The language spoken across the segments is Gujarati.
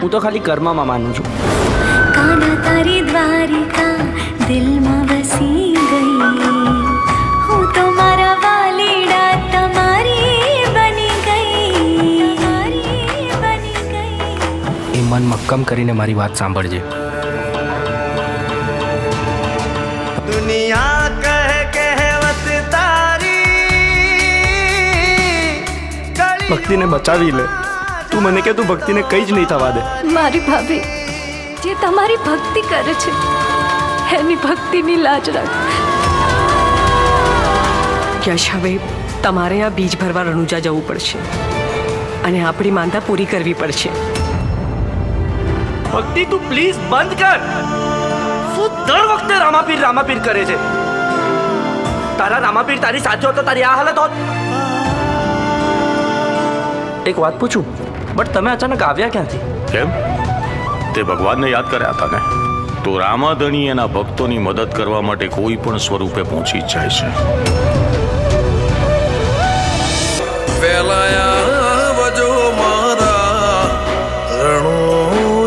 હું તો ખાલી કર્મમાં માનું છું. કાના તારી દ્વારિકા દિલમાં વસી ગઈ, હું તો મારા વાલીડા તમારી બની ગઈ. એ મન મક્કમ કરીને મારી વાત સાંભળજે. દુનિયા કહે કહેવત તારી, ભક્તિને બચાવી લે. તું મને કે તું ભક્તિને કંઈ જ નહીં થવા દે. મારી ભાભી જે તમારી ભક્તિ કરે છે એની ભક્તિની લાજ રાખ. યશ, હવે તમારે આ બીજ ભરવા રણુજા જવું પડશે અને આપણી માંદા પૂરી કરવી પડશે. ભક્તિ તું પ્લીઝ બંધ કર. શું દર વખતે રામાપીર કરે છે? તારા રામાપીર તારી સાથે હોત તો તારી આ હાલત હોત. એક વાત પૂછું, બટ તમે અચાનક આવ્યા ક્યાંથી? કેમ? તે ભગવાનને યાદ કર્યા હતા ને? તો રામાધણી એના ભક્તોની મદદ કરવા માટે કોઈ પણ સ્વરૂપે પહોંચી જાય છે. વેલાયા વજો મારા રણુજાનારા.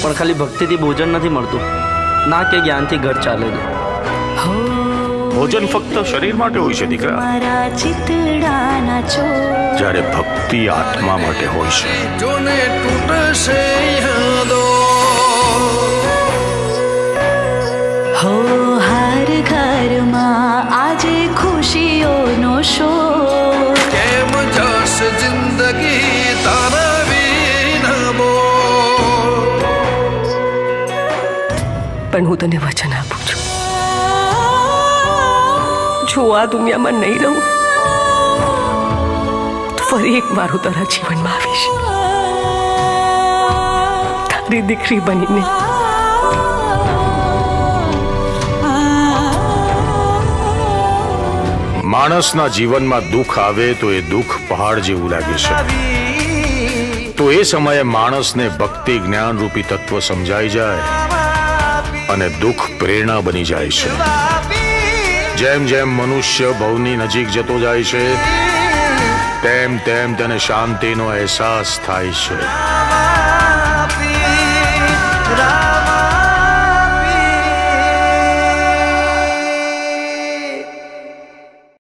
પણ ખાલી ભક્તિથી ભોજન નથી મળતું, ના કે જ્ઞાનથી ઘર ચાલે છે. ભોજન ફક્ત શરીર માટે હોય છે દીકરા, મારા ચિતડાના ચોર, જ્યારે ભક્તિ આત્મા માટે હોય છે. જોને તૂટશે યાદો, હો હર ઘરમાં આજે ખુશીઓનો શોર. કેમ જશે જિંદગી તારા વિના બોલ. પણ હું તને વચન આપું છું, જો આ દુનિયામાં નહીં રહું તો ફરી એક મારું તારા જીવનમાં આવીશ, તારી દીકરી બનીને. માણસના જીવનમાં દુઃખ આવે તો એ દુઃખ પહાડ જેવું લાગે છે. તો એ સમયે માણસને ભક્તિ જ્ઞાન રૂપી તત્વ સમજાઈ જાય અને દુઃખ પ્રેરણા બની જાય છે. જેમ જેમ મનુષ્ય ભવની નજીક જતો જાય છે તેમ તેમ તેને શાંતિનો અહેસાસ થાય છે.